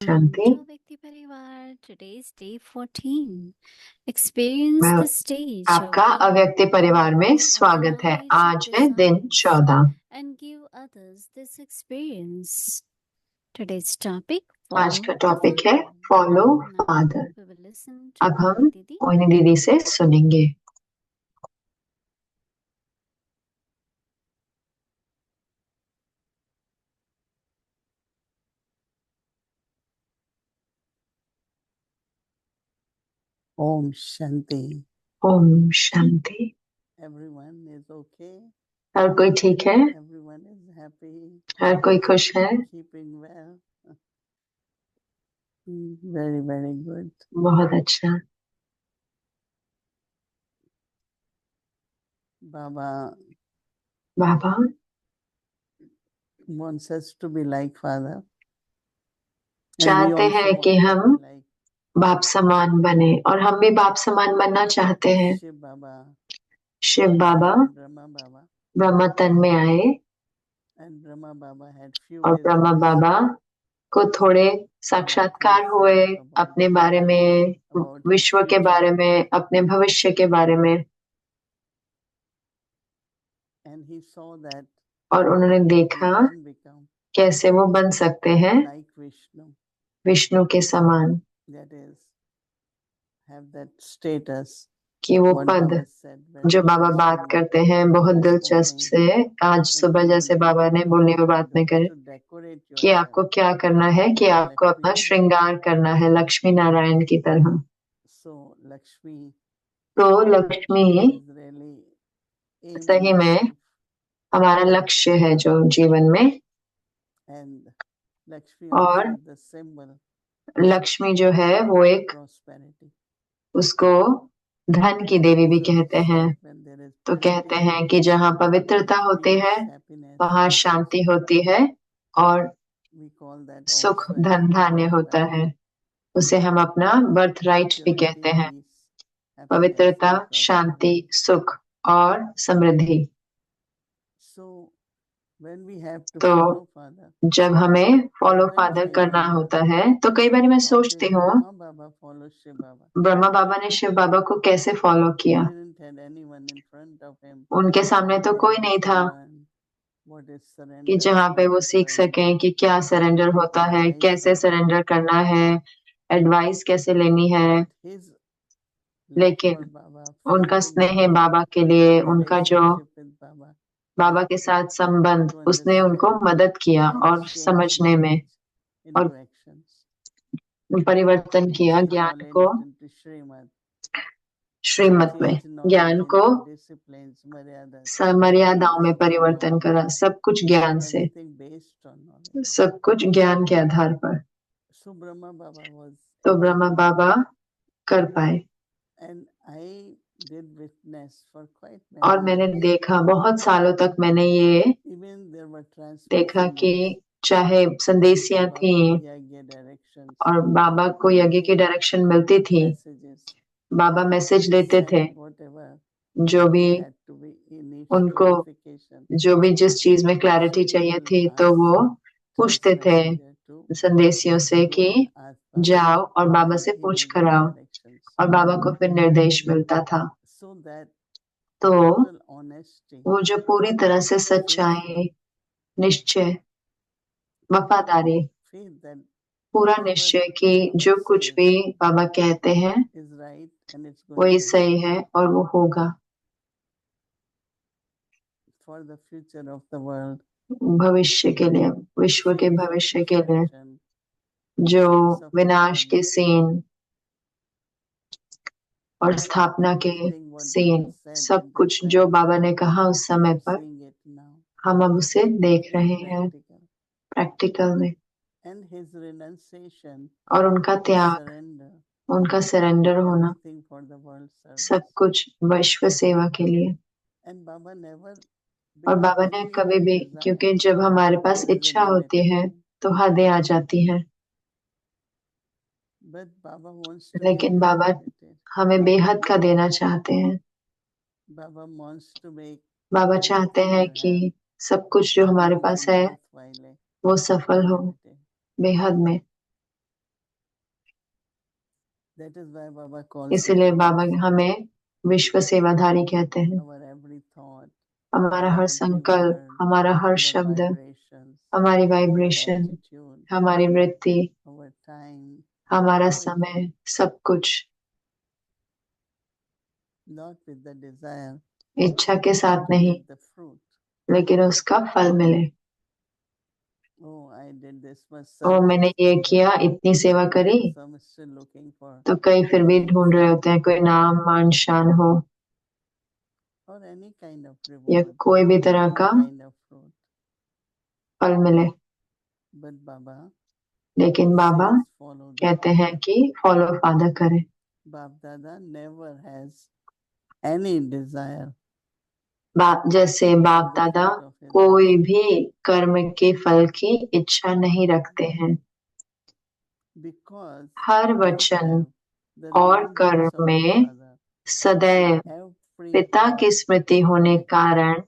Shanti. to Vyakti Parivar. Today's day 14. Experience मैं the stage of आपका love अव्यक्ति परिवार में स्वागत है। acknowledge आज है दिन desires 14। and give others this experience. Today's topic, आज follow का the टॉपिक है father. Follow Now father. we will listen to अब हम Moini Didi. मोहिनी दीदी से सुनेंगे। Om Shanti. Om Shanti. Everyone is okay. हर कोई ठीक है, Everyone is happy. हर कोई खुश है। Keeping well. Very, very good. बहुत अच्छा। Baba Baba wants us to be like Father. चाहते हैं कि हम like बाप समान बने और हम भी बाप समान बनना चाहते हैं। Shiv Baba, शिव बाबा Brahma Baba, ब्रह्म तन में आए and Brahma Baba had few और ब्रह्मा visions बाबा को थोड़े साक्षात्कार हुए अपने बारे में, about विश्व के बारे में, अपने भविष्य के बारे में। and he saw that और उन्होंने he देखा can become कैसे वो बन सकते हैं like Vishnu, विष्णु के समान, that is have that status कि वो what पद Baba said very जो बाबा बात interesting, करते हैं बहुत this दिलचस्प morning से। आज in सुबह the जैसे morning बाबा ने बोलने में बात में don't करे to decorate कि yourself आपको क्या करना है, कि like आपको अपना Lakshmi. श्रृंगार करना है लक्ष्मी नारायण की तरह। So Lakshmi तो लक्ष्मी is really aim सही in में itself, हमारा लक्ष्य है जो जीवन में। and Lakshmi also और is the symbol लक्ष्मी जो है वो एक, prosperity. उसको धन की देवी भी So कहते हैं। when there is तो कहते purity, हैं कि जहाँ पवित्रता there is होती है peace, happiness, वहाँ and शांति होती है और we call that सुख also as धन धान्य होता birthright. है। उसे हम अपना बर्थ राइट भी Purity, कहते हैं। peace, happiness, पवित्रता, and शांति, prosperity. सुख और समृद्धि। So when we have to तो follow Father, जब हमें फॉलो sometimes फादर I करना wonder होता है तो कई बार मैं how सोचती did हूँ Brahma Baba follow Shiv Baba? Brahma बाबा ने शिव बाबा को कैसे फॉलो He किया। didn't have anyone in front of him उनके सामने तो where कोई he नहीं could था learn what is कि surrender, जहाँ पे वो सीख sacrifice, सकें कि क्या सरेंडर take होता है, advice कैसे from. सरेंडर करना है, एडवाइस कैसे लेनी है। But his love लेकिन for Baba, उनका faith in स्नेह Baba, बाबा के लिए, उनका जो relationship with Baba Baba helped के साथ संबंध, to उसने उनको understand मदद किया and और change समझने में knowledge और into actions, परिवर्तन किया change ज्ञान को knowledge into Srimad, श्रीमत में, change knowledge ज्ञान को into disciplines, maryadas, मर्यादाओं में everything through परिवर्तन knowledge, करा, सब कुछ ज्ञान से, everything based on knowledge. सब कुछ ज्ञान के आधार पर। So Brahma Baba was तो able ब्रह्मा to do बाबा कर पाए। and I did witness for quite और many मैंने years. देखा बहुत सालों तक मैंने ये Even there were देखा transmission कि books चाहे संदेशियां from थी Baba, yagya directions, और बाबा को यज्ञ की they डायरेक्शन मिलती थी, messages, बाबा मैसेज देते थे, sent whatever जो they भी had to be in each उनको, clarification. जो भी जिस चीज में क्लैरिटी So they चाहिए will थी तो ask वो पूछते थे trans-messenger to संदेशियों से go कि and ask Baba, जाओ और बाबा and से he पूछ will कर give आओ, directions. और बाबा को फिर निर्देश मिलता था। So that तो total honesty, वो जो पूरी तरह से faith, सच्चाई, निश्चय, वफादारी, faith that पूरा whatever निश्चय कि Baba जो कुछ says भी बाबा कहते हैं is right and it's going वही to सही happen है और वो होगा for the future of the world. भविष्य के लिए, विश्व के Scenes of भविष्य के लिए, destruction, जो scenes of विनाश heaven, के सीन और स्थापना के everything what scene, Baba said सब at that कुछ जो time, बाबा ने कहा उस we समय are पर seeing it now हम अब उसे देख in रहे हैं practical. प्रैक्टिकल में। And his renunciation, और उनका his त्याग, surrender, उनका सरेंडर होना, everything for the world service. सब कुछ विश्व सेवा के लिए। And Baba never, और because बाबा when ने we कभी have भी, desire, क्योंकि जब हमारे पास there is a इच्छा limit. होती है तो हदें आ जाती हैं, But Baba wants to give लेकिन the बाबा unlimited. हमें बेहद का देना चाहते हैं। Baba wants to make बाबा चाहते everything हैं you कि have सब कुछ जो हमारे पास really है worthwhile, वो सफल हो unlimited. बेहद में। That is why Baba calls इसीलिए us बाबा Vishwa. हमें विश्व सेवाधारी कहते हैं। Our every thought, हमारा our हर every संकल्प, word, हमारा हर our शब्द, vibrations, हमारी our वाइब्रेशन, attitude, हमारी वृत्ति, our time, हमारा everything, समय, सब कुछ not with the desire इच्छा के साथ to नहीं, get the fruit. लेकिन उसका फल मिले। Oh, I did this much और service, मैंने ये किया, इतनी सेवा करी, and some is still looking for तो कई फिर भी names ढूंढ रहे होते हैं कोई नाम, मान, शान हो or any kind of या reward, कोई भी तरह any का kind of fruit. फल मिले। But Baba लेकिन बाबा says follow the कहते हैं Father. कि फॉलो फादर करें। Bab Dada never has any desire जैसे बाप for the दादा fruit of his कोई action. भी कर्म के फल की इच्छा नहीं रखते हैं। Because हर they वचन have the और remembrance कर्म of the में Father सदैव in every पिता की thought स्मृति होने and action. कारण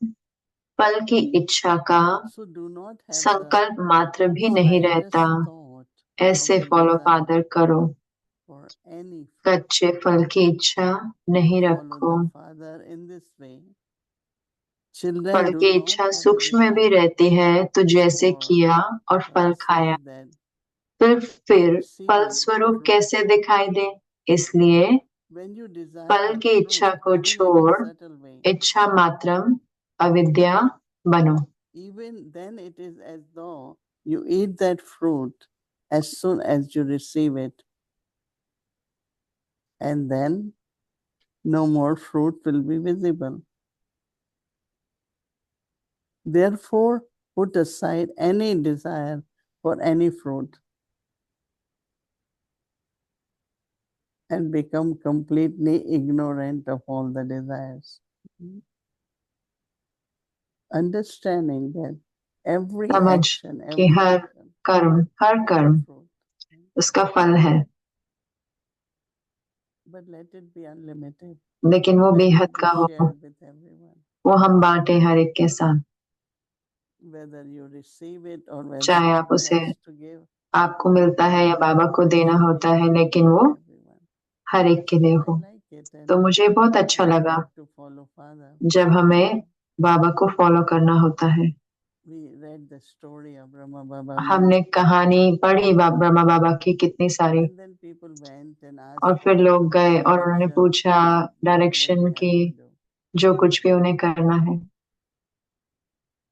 फल की इच्छा का So do not have the संकल्प मात्र भी नहीं slightest रहता। thought ऐसे of the follow desire father करो, for any fruit. कच्चे फल की इच्छा नहीं Follow रखो। the Father in this way. Children फल do की not इच्छा have a सूक्ष्म में भी desire रहती है, तो जैसे for किया और फल खाया, says that फिर फल receiving स्वरूप fruit. कैसे दिखाई दे। इसलिए When you desire फल that की इच्छा fruit, को even in a छोड़ subtle way, इच्छा मात्रम अविद्या बनो। even then it is as though you eat that fruit as soon as you receive it, and then no more fruit will be visible. Therefore, put aside any desire for any fruit and become completely ignorant of all the desires. Understanding that every समझ action, कि every her action her is a कर्म fruit. उसका फल है, But let it be unlimited. लेकिन वो Let बेहद it be का हो, shared with everyone. वो हम बांटे हर एक के साथ। Whether you receive it or whether चाहे आप Baba उसे has to give, आपको मिलता है या बाबा को it देना should be होता है, shared लेकिन with वो everyone. हर एक के लिए I हो। like it, तो and मुझे बहुत अच्छा I लगा have to follow Father. जब हमें बाबा को फॉलो करना होता है। We read the story of Brahma Baba हमने many, कहानी पढ़ी ब्रह्मा बाबा की कितनी सारी, and then people went and और asked फिर for लोग गए और उन्होंने direction, पूछा whatever डायरेक्शन they have की, to do. जो कुछ भी उन्हें करना है,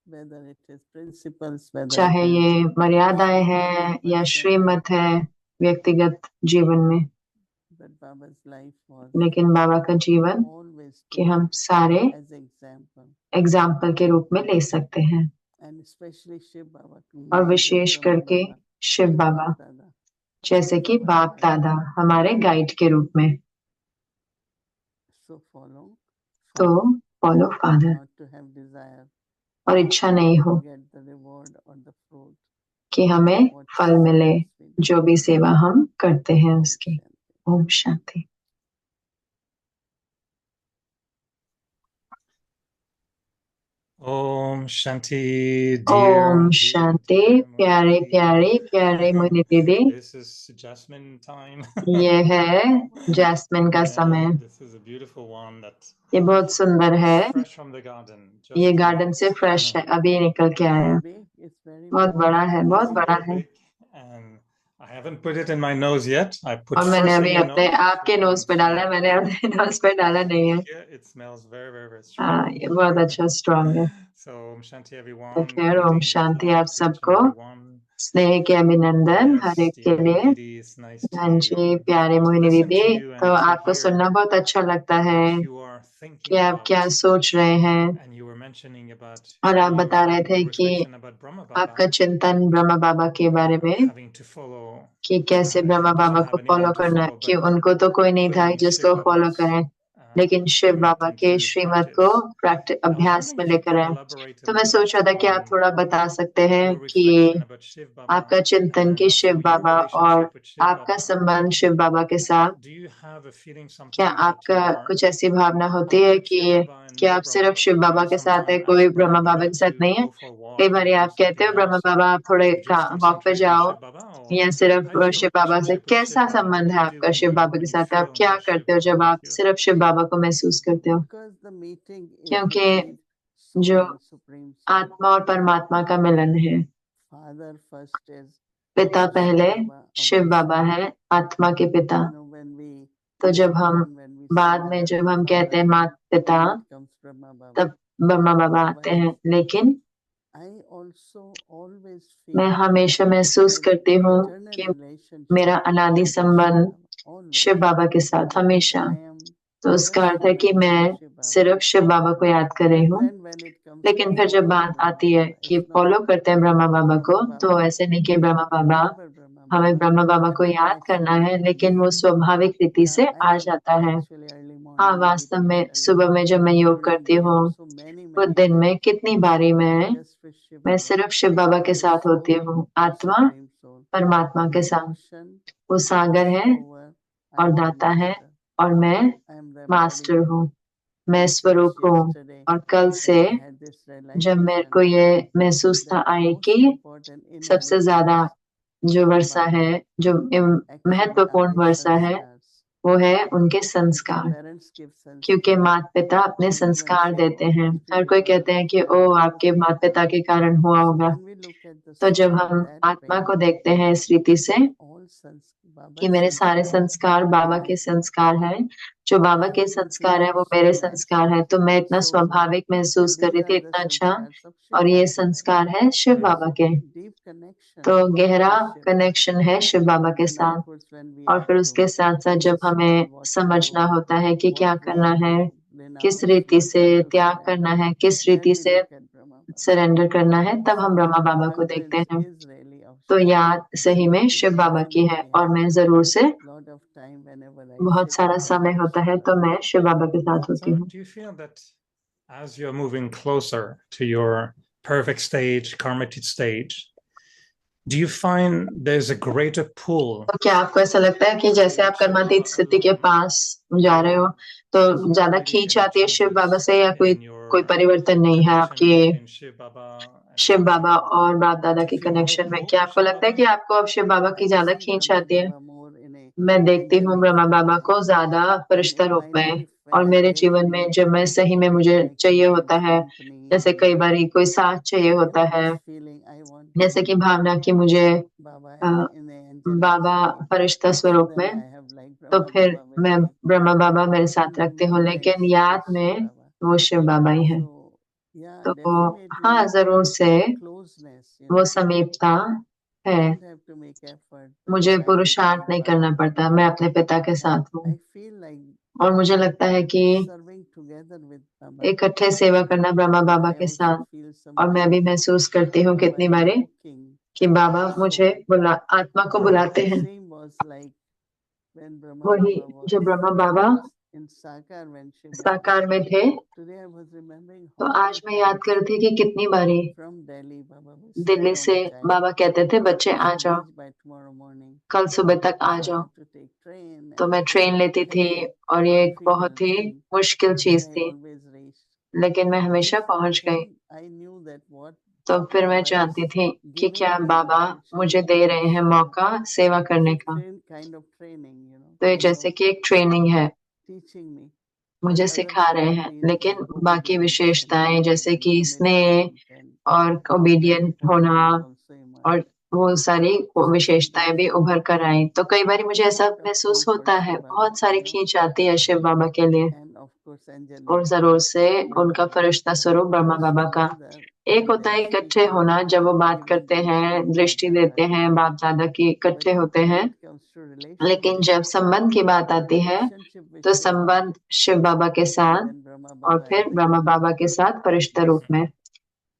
Whether it is principles, whether it चाहे is ये मर्यादाएं Srimad हैं in या personal श्रीमत life. है व्यक्तिगत जीवन में। But Baba's life was लेकिन बाबा का जीवन always कि हम taken सारे as example, एग्जाम्पल के रूप में ले सकते हैं, and especially Shiv Baba to और me as a wishes Brahma करके Baba, शिव as बाबा Bab Dada, जैसे as कि our बाप guide. दादा हमारे गाइड के रूप में। So follow तो Father, follow father, not to have desire और इच्छा नहीं to हो get the reward or the fruit कि of हमें what फल मिले service we do. जो भी सेवा हम करते हैं Om उसकी। Shanti. Om Shanti. Om Shanti, dear, ओम dear, शांति। dear प्यारे Moini प्यारे प्यारे मोहिनी दीदी, This is Jasmine time. ये है जैस्मिन का समय। Yeah, this is a beautiful one that ये बहुत सुंदर है, fresh from the garden, ये just came गार्डन से out. फ्रेश है, अभी निकल के आया। It's big, it's very बहुत big. बड़ा है, बहुत It's बड़ा very है। big, and I haven't put it in my nose yet. I put और मैंने first in अभी my अपने nose, आपके so नोज पे once डाला है, you मैंने अपने नोज पे डाला नहीं है। yeah, it smells very, very, very हाँ, strong. ये बहुत अच्छा स्ट्रांग है। So Om Shanti तो everyone, फिर ओम greetings of शांति आप love to each and सबको, every one. स्नेह के अभिनंदन हर Yes, एक के dear Mohini लिए। Didi, it's nice हाँ जी, to प्यारे मोहिनी listen दीदी, to you तो and to आपको hear सुनना बहुत अच्छा लगता है what you are कि thinking आप about. क्या सोच रहे हैं। And you were mentioning about और आप you बता रहे having थे a कि reflection about Brahma आपका Baba, चिंतन ब्रह्मा बाबा के बारे में, having to follow, कि कैसे ब्रह्मा he बाबा doesn't को have फॉलो anyone to करना है, follow, कि but उनको तो कोई नहीं था putting जिसको Shiv फॉलो Baba's करें, लेकिन शिव Shrimad बाबा के into श्रीमत को practice. I was अभ्यास wondering में if you लेकर could आए। elaborate a तो मैं little सोच bit रहा था कि आप on थोड़ा बता सकते हैं your कि reflection about Shiv आपका Baba चिंतन and की also शिव your बाबा और relationship with Shiv आपका Baba. संबंध शिव बाबा के साथ। Do you have a feeling क्या sometimes that you आपका are कुछ ऐसी भावना होती है with कि Shiv Baba and क्या no आप Brahma सिर्फ Baba? Shiv Do Baba you के साथ है, sometime कोई ask Brahma ब्रह्मा बाबा Baba के साथ to नहीं है? go for a कई walk or बार do आप कहते something हो ब्रह्मा else? बाबा आप थोड़े Would you do वॉक पे something with जाओ, Shiv Baba या सिर्फ शिव बाबा से? कैसा संबंध है आपका शिव बाबा के साथ? आप क्या करते हो जब आप सिर्फ शिव बाबा को महसूस करते हो? Because the meeting is क्योंकि between soul जो and supreme soul. आत्मा और परमात्मा का मिलन है। Father first is पिता Shiv पहले Baba of Shiv the Baba soul. है, आत्मा के पिता। You know, when we तो जब later हम on when we बाद say में Mother जब and हम कहते हैं Father, माता पिता, then it comes Brahma Baba. तब ब्रह्मा बाबा आते हैं। लेकिन I also always मैं feel हमेशा महसूस that करती हूँ eternal कि relationship मेरा अनादि with Shiv संबंध Baba, always. शिव बाबा के साथ Because हमेशा। I am तो उसका just अर्थ है कि remembering मैं Shiv Baba. सिर्फ शिव बाबा को याद कर रही But हूँ। then when it comes to लेकिन फिर जब following बात Brahma आती है Baba, कि it's not फॉलो करते हैं ब्रह्मा बाबा को, Brahma तो Baba ऐसे नहीं कि that Brahma we Baba, remember Brahma हमें Baba, ब्रह्मा बाबा but को it याद करना है, naturally लेकिन comes. वो स्वाभाविक रीति से I आ have जाता है। actually early हाँ, morning वास्तव में meditations. सुबह में जब मैं योग During करती day हूँ, also many वो दिन में times कितनी बारी I'm just with Shiv मैं Baba, सिर्फ शिव बाबा के the साथ होती soul हूँ, and आत्मा supreme soul. परमात्मा के The साथ। ocean, वो the सागर है discover, I और am the दाता है, master. और मैं I am the master embodiment. हूँ, मैं And स्वरूप since हूँ। yesterday, और कल when से I had this जब मेरे realization को ये महसूस था that the आई most कि important सबसे inheritance ज्यादा जो from वर्षा Baba है, जो actually are महत्वपूर्ण the वर्षा है, sanskars. वो है उनके Because संस्कार। parents give क्योंकि sanskar. माता पिता अपने Everyone संस्कार say, देते oh, हैं। must be हर कोई because कहते of हैं the कि parents, ओ, because आपके of माता the पिता parents. के कारण हुआ So होगा। when we look at the तो जब soul हम that आत्मा way, को देखते हैं इस रीति से all कि Baba's मेरे सारे sanskar संस्कार बाबा are के my संस्कार sanskar. हैं, जो बाबा I के was संस्कार है thinking वो so मेरे संस्कार naturally, हैं। तो मैं इतना so good. स्वाभाविक महसूस And कर these रही थी, are the इतना अच्छा। sanskars of Shiv और ये Baba. संस्कार है शिव Yes. बाबा के। Deep connection तो गहरा with Shiv Baba. कनेक्शन है शिव बाबा And के then of साथ। course when we और have फिर to उसके साथ साथ जब हमें understand what to समझना do, होता है कि क्या what way करना है, to किस renounce, रीति what से way to त्याग करना surrender, है, किस then रीति we से look at Brahma Baba. Surrender करना है, तब हम So ब्रह्मा बाबा को देखते remembrance हैं। is really of तो Shiv Baba. याद सही में And शिव बाबा की है, definitely और मैं जरूर से lot of time whenever I बहुत sit सारा with समय होता है Shiv तो Baba. मैं शिव बाबा के साथ होती So, हूँ। do you feel that as you're moving closer to your perfect stage, karmatic stage, do you find there's a greater pull? तो क्या आपको ऐसा लगता है कि जैसे आप कर्मातीत स्थिति के पास जा रहे हो, तो ज्यादा खींच आती है शिव बाबा से, या कोई परिवर्तन नहीं है आपकी शिव बाबा और बाप दादा के कनेक्शन में? क्या आपको लगता है कि आपको अब शिव बाबा की I ज्यादा see खींच Brahma आती है? Baba more in a मैं देखती हूँ angelic ब्रह्मा बाबा form. को ज्यादा And फरिश्ता in रूप my में। life, और when I मेरे really जीवन में need जब मैं सही में मुझे चाहिए connection, होता है, company, जैसे कई बारी कोई साथ चाहिए होता this है, feeling I want to जैसे कि भावना की मुझे Baba a, in a angelic Baba shape. Firishta So स्वरूप then में, I have like तो Brahma फिर Baba with मैं me. ब्रह्मा बाबा मेरे But साथ in रखती हूँ, remembrance, लेकिन it याद is Shiv में Baba. वो शिव बाबा ही है। So yeah, तो definitely हाँ, जरूर से that closeness, वो समीपता I है। don't have to make effort मुझे because I am with पुरुषार्थ my नहीं करना Baba. पड़ता, मैं अपने पिता के And साथ हूँ। I feel like और मुझे लगता है कि serving together with Baba. इकट्ठे सेवा करना ब्रह्मा बाबा I के also साथ। feel और मैं भी sometimes महसूस करती हूँ Baba कितनी is बारी walking. कि बाबा मुझे So आत्मा को बुलाते हैं। same was like when Brahma वही Baba was जब ब्रह्मा बाबा in Sakar when Shiv Baba. साकार में थे, Today I was remembering तो how आज मैं many याद times कर रही थी कि कितनी बारी from Delhi Baba will say, Delhi "Come से child, बाबा कहते थे, बच्चे आ please जाओ, reach by tomorrow morning." कल सुबह तक आ So I जाओ। have to take train तो and मैं it was ट्रेन लेती थी, very और ये एक बहुत difficult ही thing, मुश्किल but चीज I थी, always reached. लेकिन मैं So हमेशा पहुंच गई। then I knew that what तो फिर मैं Baba is जानती थी कि giving क्या me an बाबा मुझे दे opportunity रहे to हैं serve. मौका सेवा It's करने a का। kind of training, तो ये kind जैसे of कि एक ट्रेनिंग है, teaching me. मुझे But other सिखा रहे हैं, qualities लेकिन like बाकी obedience and विशेषताएं love जैसे and कि स्नेह commitment and और all that ओबीडियंट होना qualities also emerge. और वो सारी So विशेषताएं भी sometimes उभर कर आई। तो कई बार मुझे ऐसा lot of महसूस pull for होता है, Shiv Baba, बहुत सारी खींच आती है शिव बाबा के लिए, and of course angelic और जरूर से Brahma उनका Baba. फरिश्ता स्वरूप ब्रह्मा Because बाबा का। together एक when होता they है are इकट्ठे speaking, होना, जब वो बात giving करते drishtri हैं, of दृष्टि Bap देते Dada. हैं, बाप दादा की But इकट्ठे होते when हैं, it comes to लेकिन relationship, जब संबंध की बात the आती है, relationship with तो Shiv Baba संबंध शिव बाबा के and साथ then Brahma और Baba फिर as a ब्रह्मा बाबा के companion, साथ फरिश्ता रूप में,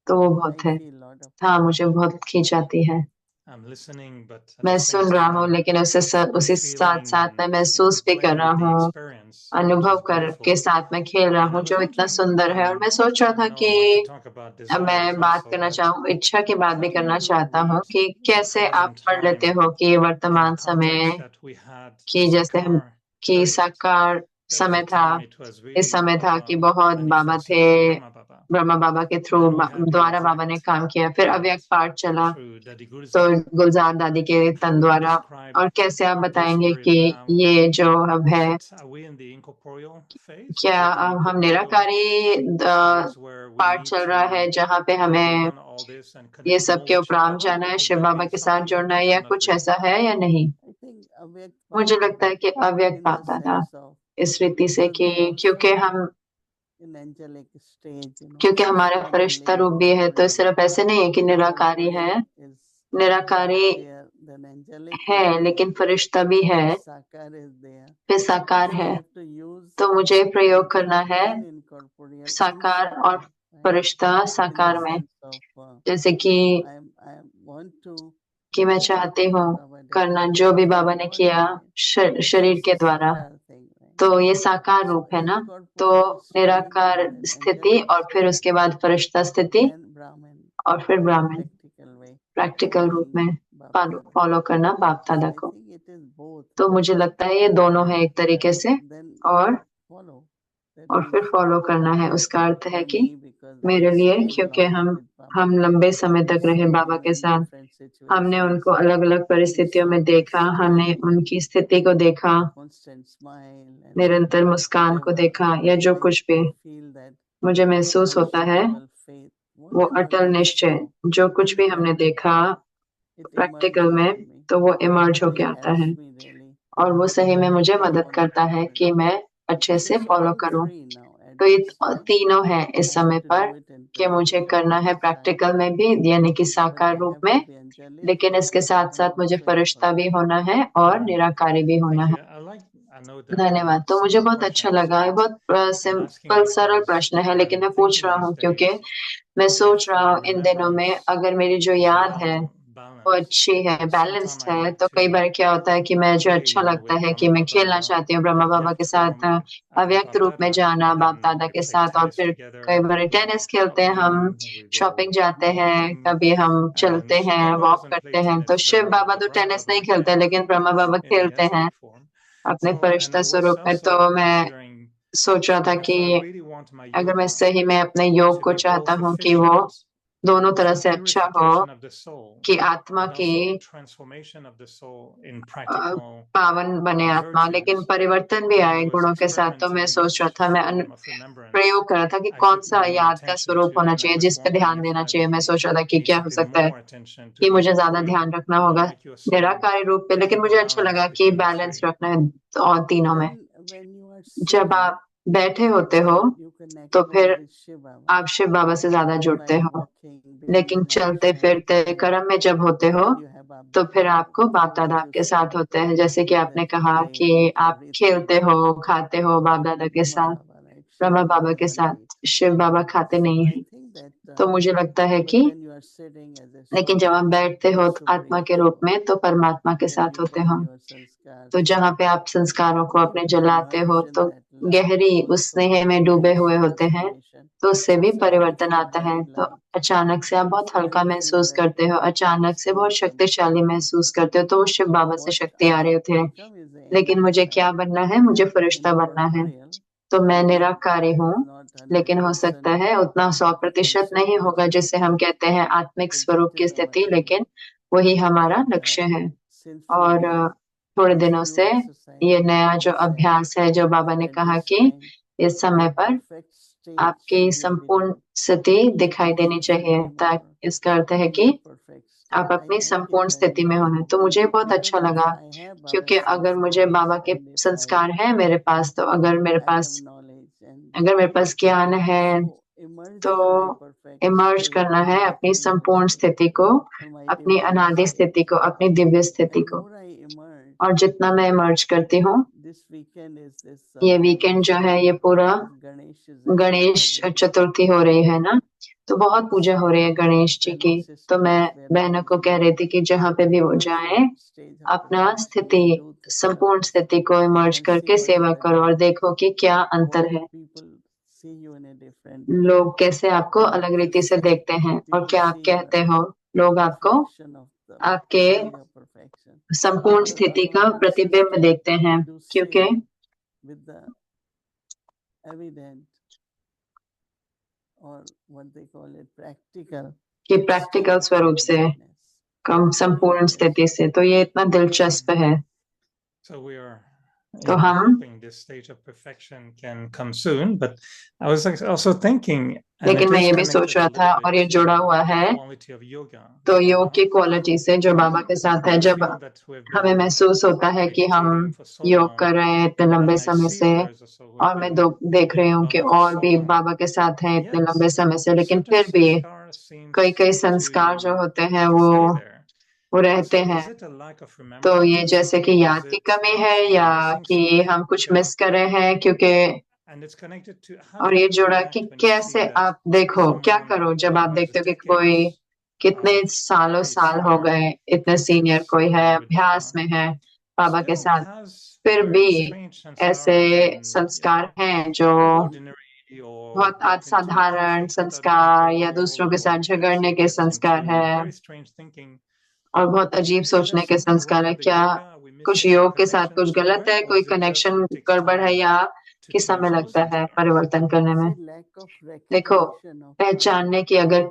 तो वो बहुत I है। feel lot of हाँ, pull. मुझे बहुत खींच आती है। I'm listening, but at मैं the same सुन रहा हूँ, time, लेकिन उसी साथ feeling साथ मैं and महसूस भी कर playing रहा with the हूँ, experience, which अनुभव is कर के beautiful. साथ मैं खेल रहा And I हूँ, was जो इतना wondering, सुंदर है। और मैं सोच रहा I था know कि I want to talk about अब मैं desires बात also, करना but चाहूँ, इच्छा की बात how भी do करना you चाहता हूँ read कि the कैसे आप present पढ़ लेते time हो कि in the वर्तमान समय, context that we had कि जैसे हम Sakar कि period? साकार समय था, इस समय था कि बहुत बाबा थे, ब्रह्मा बाबा के थ्रू द्वारा बाबा ने काम किया। फिर अव्यक्त पाठ चला तो गुलजार दादी के तन द्वारा। और कैसे आप बताएंगे कि ये जो अब है, क्या अब हम निराकारी पाठ चल रहा है जहाँ पे हमें ये सब के उपराम जाना है, शिव बाबा के साथ जुड़ना है, या कुछ ऐसा है या नहीं? I think अव्यक्त मुझे पाठ लगता है कि अव्यक्त in the पाता था sense of इस रीति से because कि we also क्योंकि हम in angelic stage, क्योंकि हमारा not फरिश्ता only रूप भी है, तो corporeal, सिर्फ ऐसे नहीं है कि निराकारी है, corporeal is Nirankari there, then angelic is है there, लेकिन फरिश्ता भी है, then sakar is there. फिर साकार So I है। have to use तो मुझे प्रयोग करना angelic है and incorporeal in साकार और sakar, right? Firishta In the साकार में। sense of जैसे कि I want to मैं do चाहती what हूँ Baba did करना with जो भी the बाबा ने body, किया right? शरीर It's के a द्वारा, sakar thing, right? तो ये साकार So रूप है ना। तो incorporeal stage निराकार and then स्थिति angelic और फिर उसके बाद फरिश्ता स्थिति and Brahmin और फिर ब्राह्मण practical way प्रैक्टिकल रूप में following Baba Dada. फॉलो करना बाप So दादा I को। think it is both. तो मुझे लगता है ये दोनों है एक तरीके से, Then और follow. That फिर means फॉलो करना है। उसका अर्थ है for कि me because I मेरे लिए, stayed क्योंकि long with Baba. हम लंबे समय तक रहे Seen बाबा him के in साथ, different हमने situations. उनको अलग अलग परिस्थितियों में seen his देखा, हमने state, उनकी स्थिति को देखा, constant smile and निरंतर मुस्कान को whatever. देखा, या जो कुछ भी I feel that मुझे महसूस होता है, unshakable faith, वो whatever अटल we निश्चय, saw जो कुछ in भी हमने practice, देखा it प्रैक्टिकल emerges में, in me तो वो इमर्ज and होके it आता helps है। me really और वो सही में मुझे to मदद follow करता है properly. कि मैं अच्छे So से it's फॉलो all करूं। three now at तो ये this time. तीनों है I इस have समय to पर do it in कि मुझे practical करना है side, प्रैक्टिकल में भी, यानी कि but I साकार रूप have में, to be angelic लेकिन इसके साथ and साथ मुझे also फरिश्ता भी incorporeal. होना है और निराकारी भी होना है। धन्यवाद। तो मुझे बहुत अच्छा लगा, ये बहुत सिंपल सरल प्रश्न है, लेकिन मैं पूछ रहा हूँ क्योंकि मैं सोच रहा हूँ इन दिनों में अगर मेरी जो याद है वो अच्छी है, बैलेंस्ड है, तो कई बार क्या होता है कि मैं जो अच्छा लगता है कि मैं खेलना चाहती हूँ ब्रह्मा बाबा के साथ, अव्यक्त रूप में जाना बाप दादा के साथ, और फिर कई बार टेनिस खेलते हैं हम, शॉपिंग जाते हैं, कभी हम चलते हैं, वॉक करते हैं। तो शिव बाबा तो टेनिस नहीं खेलते, लेकिन ब्रह्मा बाबा खेलते हैं अपने फरिश्ता स्वरूप में। तो मैं सोच रहा था कि अगर मैं सही में अपने योग को चाहता हूँ कि वो दोनों तरह से अच्छा हो, कि आत्मा की पावन बने आत्मा, लेकिन परिवर्तन भी आए गुणों के साथ। तो मैं सोच रहा था, मैं प्रयोग कर रहा था कि कौन सा याद का स्वरूप होना चाहिए, जिस पे ध्यान देना चाहिए। मैं सोच रहा था कि क्या हो सकता है कि मुझे ज्यादा ध्यान रखना होगा निराकारी रूप पे, लेकिन मुझे अच्छा लगा कि बैलेंस रखना है और तीनों में। When you are जब sitting, आप बैठे होते हो you connect तो more फिर with Shiv Baba. आप शिव बाबा से ज्यादा But जुड़ते while हो, walking, लेकिन building चलते action, फिरते कर्म में जब होते हो then you have Baba तो Dada. फिर आपको बाप So दादा as you आपके साथ said, होते हैं। जैसे कि आपने that you कहा play, कि eat आप everything खेलते with हो, खाते हो बाप दादा के Brahma साथ, Baba, right? Shiv Brahma Baba बाबा के never साथ, eat. शिव बाबा खाते So नहीं I हैं। think that तो मुझे लगता है but कि when you are sitting as a लेकिन जब soul, आप बैठते हो तो आत्मा supreme के रूप soul, में, तो परमात्मा के then साथ you होते burn हो। your sanskars. तो जहाँ पे आप संस्कारों को If अपने you जलाते हो immerse in तो that love, गहरी उस also स्नेह में there डूबे is हुए होते हैं, transformation. तो उससे भी Suddenly you परिवर्तन feel आता है। very तो light. अचानक से आप बहुत So हल्का I feel महसूस that करते हो, अचानक से बहुत spiritual शक्तिशाली महसूस करते हो। तो वो शिव बाबा से what शक्ति I आ रहे have to थे, become is the लेकिन angel मुझे क्या side. बनना है, मुझे फरिश्ता बनना है। Incorporeal, तो मैं maybe निराकारी हूँ, is not लेकिन हो 100% सकता है उतना 100% नहीं होगा जिसे हम कहते हैं आत्मिक but स्वरूप that की is our स्थिति, aim. लेकिन वही हमारा And लक्ष्य है। since और we थोड़े this दिनों new से exercise ये नया Baba जो said अभ्यास है, जो बाबा ने at कहा this कि time इस समय the पर perfect state आपकी should be संपूर्ण visible. स्थिति दिखाई देनी You should चाहिए, be more ताकि इसका अर्थ है in कि your perfect state. आप अपनी I like संपूर्ण it स्थिति very में much होना। तो मुझे बहुत because अच्छा if लगा, I have क्योंकि Baba's अगर मुझे बाबा sanskars के and if संस्कार है मेरे पास, तो अगर मेरे I have pass knowledge and अगर मेरे पास ज्ञान है, so emerge तो in my perfect emerge state करना in है my अपनी eternal संपूर्ण state स्थिति को, or my अपनी divine अनादि state. स्थिति को, अपनी दिव्य स्थिति And को। more I emerge, और जितना मैं इमर्ज करती हूँ, this weekend is this ये वीकेंड जो है ये पूरा Ganesh is there Ganesh every day. चतुर्थी हो रही है ना, तो बहुत पूजा हो रही है गणेश जी की। Telling तो मैं sisters बहनों को wherever कह रही थी कि जहाँ पे भी वो emerge in जाए, that stage of अपना perfection स्थिति, and do the संपूर्ण service स्थिति को इमर्ज and see करके what is सेवा the करो और difference. देखो कि क्या अंतर What है, people see you in a different लोग कैसे आपको what अलग you रीति से say. देखते हैं और People क्या आप see कहते your हो। लोग आपको reflection of the आपके stage of perfection. संपूर्ण Because स्थिति Baba का wants us प्रतिबिंब to देखते हैं, do क्योंकि same with the evident, or what they call it, practical कि प्रैक्टिकल स्वरूप से completeness. कम संपूर्ण स्थिति से, तो ये इतना दिलचस्प है। So we are तो हम hoping this stage of perfection can come soon, but I was also thinking, and लेकिन it मैं is ये भी सोच connected a रहा था little और ये bit जुड़ा to हुआ है the quality of yoga तो with योग Baba. की क्वालिटी से जो बाबा के साथ है। I जब feel that we've हमें been महसूस होता है कि हम meditating for so योग long, कर रहे हैं इतने लंबे and I समय see से, others also who have और मैं been देख रही हूँ with कि Baba for और so भी long. बाबा के साथ हैं इतने Yet, लंबे समय से, लेकिन certain फिर भी sanskar seems कई कई संस्कार जो to होते हैं stay वो there. रहते So हैं। is it a lack of तो remembrance? ये जैसे कि Is याद की it कमी that है we're या missing कि something? हम कुछ Because मिस कर रहे हैं, क्योंकि and it's connected to how और do ये you जुड़ा कि react when you see कैसे that आप देखो क्या someone करो जब आप who has देखते हो कि कोई decades कितने of सालों very साल हो senior गए, इतने सीनियर practice कोई है, with अभ्यास Baba में है बाबा के still साथ, has फिर very भी strange ऐसे sanskars and संस्कार हैं जो ordinary or बहुत get into असाधारण conflict with other संस्कार या people दूसरों के or साथ झगड़ने के gets संस्कार into है very strange thinking. और बहुत अजीब Is there सोचने के something संस्कार wrong है। with the क्या yoga? Are we कुछ missing some योग के साथ connection कुछ गलत somewhere, है, or कोई is it just connection it takes गड़बड़ है, time या to कि समय change those लगता है sanskars? परिवर्तन करने में? See, lack of देखो, recognition of पहचानने की, अगर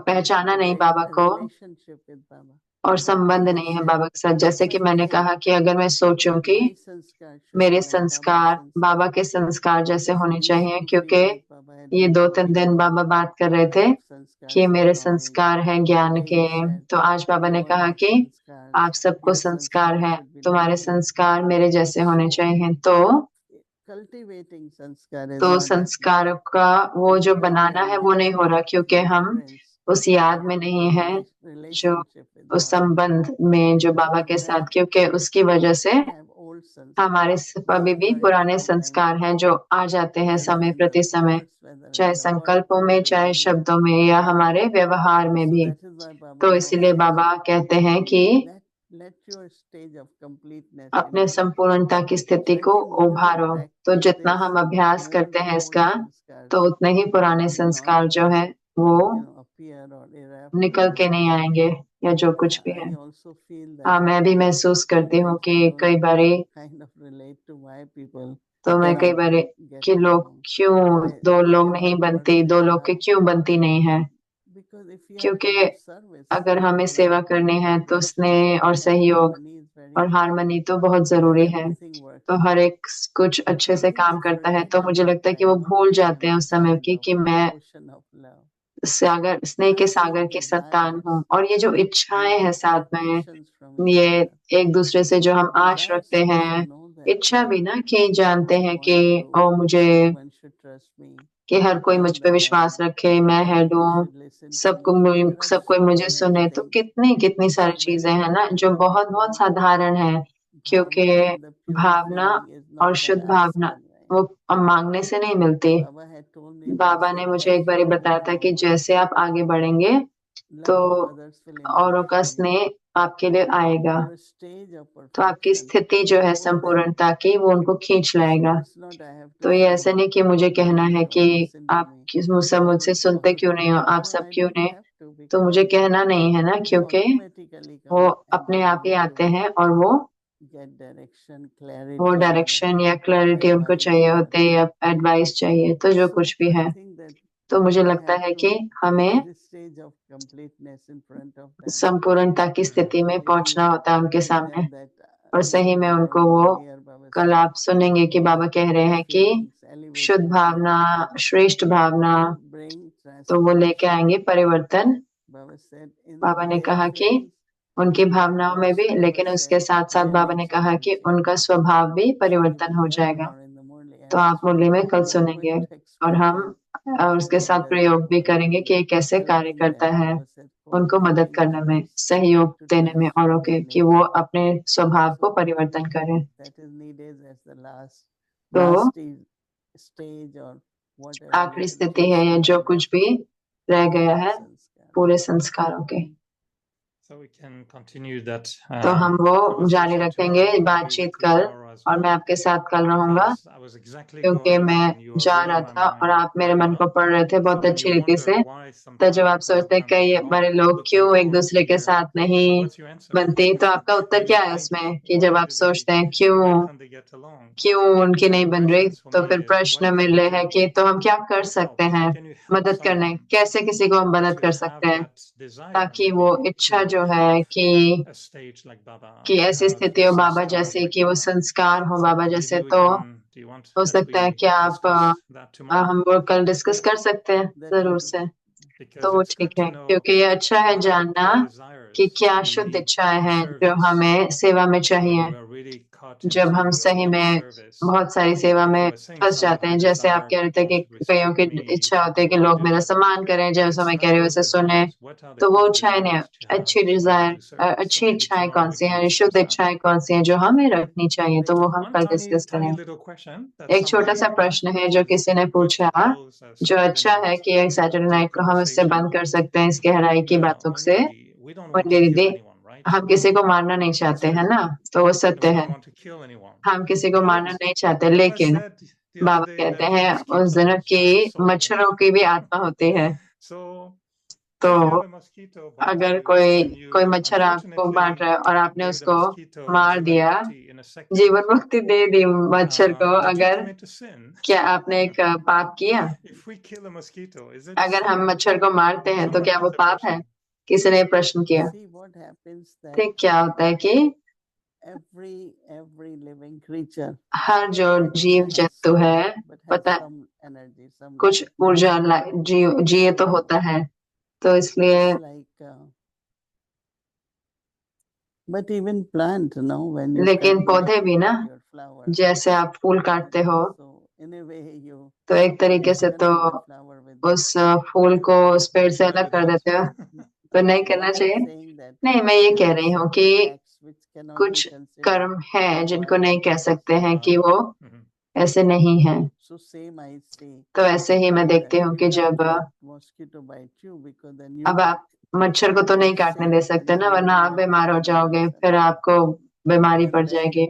पहचाना नहीं बाबा को relationship with Baba. और संबंध As I नहीं है said, बाबा के साथ, जैसे if कि I मैंने think कहा कि अगर मैं सोचूं that कि my sanskar should मेरे be like Baba's संस्कार sanskar, बाबा के संस्कार जैसे because होने these चाहिए, 2-3 क्योंकि days Baba had ये been 2-3 talking दिन about बाबा बात कर रहे I थे have sanskars कि of मेरे knowledge. संस्कार हैं ज्ञान Today के। he said, तो आज बाबा you ने all कहा have कि sanskars, आप सबको your संस्कार sanskar हैं, should be like तुम्हारे me. संस्कार मेरे जैसे होने So, चाहिए। तो cultivating sanskar is तो not संस्कार happening. का वो And जो because बनाना there है is वो नहीं हो रहा, क्योंकि हम remembrance उस याद में of नहीं the है जो relationship with उस Baba. संबंध में जो बाबा के साथ, क्योंकि उसकी वजह से Have old sanskar. हमारे अभी भी पुराने संस्कार हैं जो आ जाते हैं Whether समय in the प्रति समय, thoughts, whether in चाहे the संकल्पों word में, चाहे behavior. शब्दों में, या हमारे व्यवहार में So भी। that is why Baba तो now इसीलिए says बाबा कहते हैं कि that let your stage of completeness अपने emerge. संपूर्णता की स्थिति So को the more we उभारो। तो practice जितना this, हम अभ्यास more करते the हैं old इसका, sanskars तो उतने ही पुराने will संस्कार not, जो है वो appear or erupt निकल in के you. नहीं आएंगे, या जो कुछ भी है। I also feel हाँ, that मैं भी महसूस करती हूँ sometimes कि I don't कई बारी kind of relate to why people तो मैं कई cannot बारी get कि लोग along. क्यों Why दो they लोग नहीं cannot बनती, work दो लोग के together. क्यों बनती नहीं है? Because if you have to क्योंकि do service, अगर हमें सेवा love, करनी है तो compassion, स्नेह और that सहयोग harmony is very और important. हारमोनी तो बहुत Then जरूरी है। everything works तो out. हर एक कुछ अच्छे I से think काम they करता है। forget तो at मुझे that लगता है कि वो time भूल that जाते I'm हैं a उस समय child की of कि मैं ocean of love. सागर स्नेह के I see सागर की संतान desires हूँ, और ये जो and इच्छाएं हैं साथ में, expectations from each ये other. एक दूसरे से जो हम आश Desires रखते also हैं, know that इच्छा भी ना कि जानते I हैं want कि to, ओ मुझे, everyone should trust me. कि हर कोई I मुझ am पे the विश्वास head. रखे, मैं हेड Everybody हूँ, should listen to सबको me. There are सब कोई so मुझे many सुने। तो things कितनी कितनी which सारी are चीजें very हैं ना जो ordinary बहुत बहुत because साधारण है, क्योंकि bhavna and the pure Bhavna feeling is और not by शुद्ध भावना asking, right? वो मांगने से नहीं मिलती। Baba had told me Baba once ने that मुझे as एक बार you बताया move था कि forward, जैसे आप आगे बढ़ेंगे तो love of others will emerge औरों का from you. स्नेह आपके लिए आएगा, Your stage of तो आपकी perfection स्थिति जो है will pull them. संपूर्णता की वो उनको खींच लाएगा। It's not I have तो to ये say, ऐसा नहीं कि मुझे why कहना you है don't कि listen to आप me? सब I मुझसे will सुनते follow. क्यों नहीं हो, आप No, सब I क्यों don't नहीं? have to तो मुझे because कहना नहीं है ना, they क्योंकि automatically वो come and अपने they आप ही want आते to हैं और वो get direction, वो clarity, डायरेक्शन या क्लैरिटी उनको advice, चाहिए होते है, या एडवाइस चाहिए, तो जो So कुछ भी I है। think that तो मुझे we लगता have है to कि हमें reach this stage of completeness in front of them. संपूर्णता की स्थिति में If पहुंचना you होता है उनके tell सामने। them that और सही में tomorrow उनको you वो will hear Baba कल say, आप सुनेंगे कि बाबा कह रहे हैं कि feelings, शुद्ध elevated भावना, feelings श्रेष्ठ भावना, will bring तो वो लेके transformation. आएंगे परिवर्तन। Baba said in बाबा ने their कहा कि feelings, उनकी भावनाओं में plus भी, Baba लेकिन उसके said साथ साथ their बाबा ने nature कहा will कि change. उनका स्वभाव भी So you परिवर्तन will हो hear जाएगा। tomorrow in the morning. I तो will आप मुरली में कल we are सुनेंगे going to और हम experiment उसके how साथ does it प्रयोग भी work. करेंगे कि ये कैसे कार्य Helping करता them, है, Baba said, उनको मदद cooperating करने में, others सहयोग to देने में औरों transform के, their कि वो nature. अपने स्वभाव को So परिवर्तन करें। that is needed as the last तो stage or whatever आखिरी little स्थिति है या pieces जो are कुछ left भी to रह गया complete है sanskar. पूरे संस्कारों के। So we can continue that तो हम वो जारी conversation रखेंगे tomorrow, maybe बातचीत with कल, Laura और मैं आपके साथ कल रहूंगा, क्योंकि मैं जा रहा था और आप मेरे मन को पढ़ रहे थे बहुत अच्छी रीति से। तो जब आप सोचते हैं कई हमारे लोग क्यों एक दूसरे के साथ नहीं बनते, तो आपका उत्तर क्या है उसमें कि जब आप सोचते हैं क्यों उनकी नहीं बन रही, तो फिर प्रश्न मिल रहे हैं कि तो हम क्या कर सकते हैं मदद करने, कैसे किसी को हम मदद कर सकते हैं ताकि वो इच्छा जो है कि ऐसी स्थिति हो बाबा जैसे, कि वो संस्कार हो बाबा जैसे। तो हो सकता है कि आप हम वो कल डिस्कस कर सकते हैं जरूर से। तो वो ठीक है, क्योंकि ये अच्छा है जानना कि क्या शुद्ध इच्छाएं हैं जो हमें सेवा में चाहिए जब हम सही में बहुत सारी सेवा में फंस जाते हैं। जैसे आप कह रहे थे कि कईयों की इच्छा होती है कि लोग मेरा सम्मान करें, जैसा मैं कह रही हूँ वैसे सुने, तो वो इच्छाएं नहीं, अच्छी डिजायर, अच्छी इच्छाएं कौन सी हैं, शुद्ध इच्छाएं कौन सी हैं जो हमें रखनी चाहिए, तो वो हम कल डिस्कस करेंगे। एक छोटा सा प्रश्न है जो किसी ने पूछा, जो अच्छा है कि एक सैटरडे नाइट को हम इससे बंद कर सकते हैं इस गहराई की बातों से। दीदी, हम किसी को मारना नहीं चाहते है ना, तो वो सत्य है, हम किसी को मारना नहीं चाहते, लेकिन बाबा कहते हैं उस दिन की मच्छरों की भी आत्मा होती है। तो अगर कोई मच्छर आपको बांट रहा है और आपने उसको मार दिया, जीवन मुक्ति दे दी मच्छर को, अगर क्या आपने एक पाप किया? अगर हम मच्छर को मारते हैं तो क्या वो पाप है? किसी ने प्रश्न किया। See what happens that ठीक, क्या होता है कि every living creature हर जो जीव जंतु है but has पता some energy, some कुछ life. ऊर्जा जिए तो होता है, तो इसलिए It's like but even plant, no, when you लेकिन cut पौधे भी ना, your flower, जैसे आप फूल काटते हो so in a way you तो एक तरीके से तो connect the flower with उस फूल को उस पेड़ से अलग कर देते हो, तो नहीं करना चाहिए। saying that नहीं, मैं ये कह रही हूँ कि acts which cannot be कुछ considered. कर्म है जिनको नहीं कह सकते हैं कि वो ऐसे नहीं है। So same I say. तो ऐसे ही मैं देखती हूँ कि जब Mosquito bite you because then अब आप मच्छर को तो नहीं काटने दे सकते ना, वरना आप बीमार हो जाओगे, फिर आपको बीमारी पड़ जाएगी।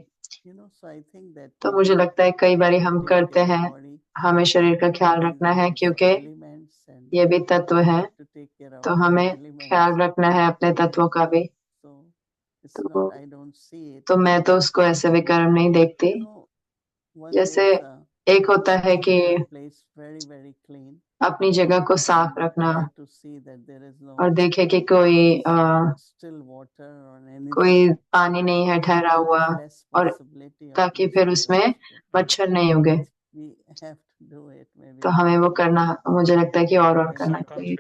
so I think that तो मुझे लगता है कई बार हम करते हैं, हमें शरीर का ख्याल रखना है क्योंकि ये भी तत्व है, तो हमें ख्याल रखना है अपने तत्वों का भी। तो मैं तो उसको ऐसे विकर्म नहीं देखती। जैसे एक होता है कि अपनी जगह को साफ रखना और देखे कि कोई पानी नहीं है ठहरा हुआ, और ताकि फिर उसमें मच्छर नहीं उगे, तो हमें वो करना, मुझे लगता है कि और करना चाहिए।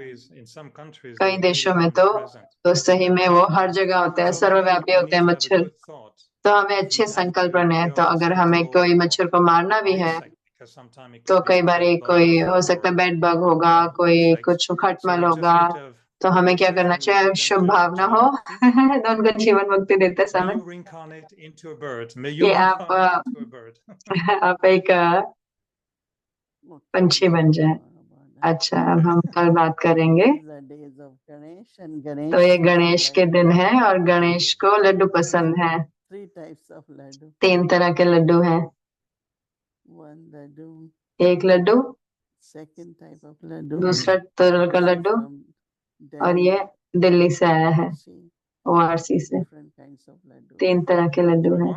कई देशों में तो सही में वो हर जगह होते हैं, सर्वव्यापी होते हैं मच्छर, तो हमें अच्छे संकल्प रहने हैं। तो अगर हमें कोई मच्छर को मारना भी है तो कई बार कोई हो सकता है बेड बग होगा, कोई कुछ खटमल होगा, तो हमें क्या करना चाहिए? शुभ भावना हो तो उनको जीवन मुक्ति देते समय कि आप एक पंछी बन जाए। अच्छा, अब हम कल बात करेंगे। तो ये गणेश के दिन है और गणेश को लड्डू पसंद है। 3 तरह के लड्डू हैं। एक लड्डू, दूसरा तरह का लड्डू, और ये दिल्ली से आया है, ORC से। 3 तरह के लड्डू हैं।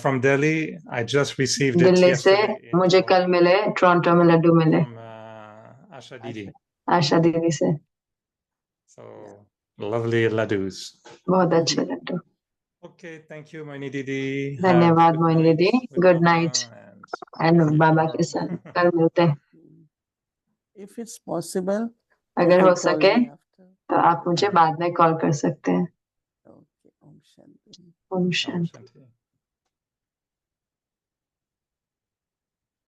From Delhi, I just received it Delhi से yesterday. मुझे कल मिले, टोरंटो में लड्डू मिले From Asha Didi. आशा दीदी से। So lovely laddus. बहुत अच्छे लड्डू। Okay, thank you, Moini Didi. धन्यवाद Good Moini night Didi, with good Baba night and and Baba के साथ कल मिलते हैं। If it's possible, अगर हो call सके me after. तो आप मुझे बाद में कॉल कर सकते हैं। Okay, Om Shanti. ओम Om शांति। Shanti.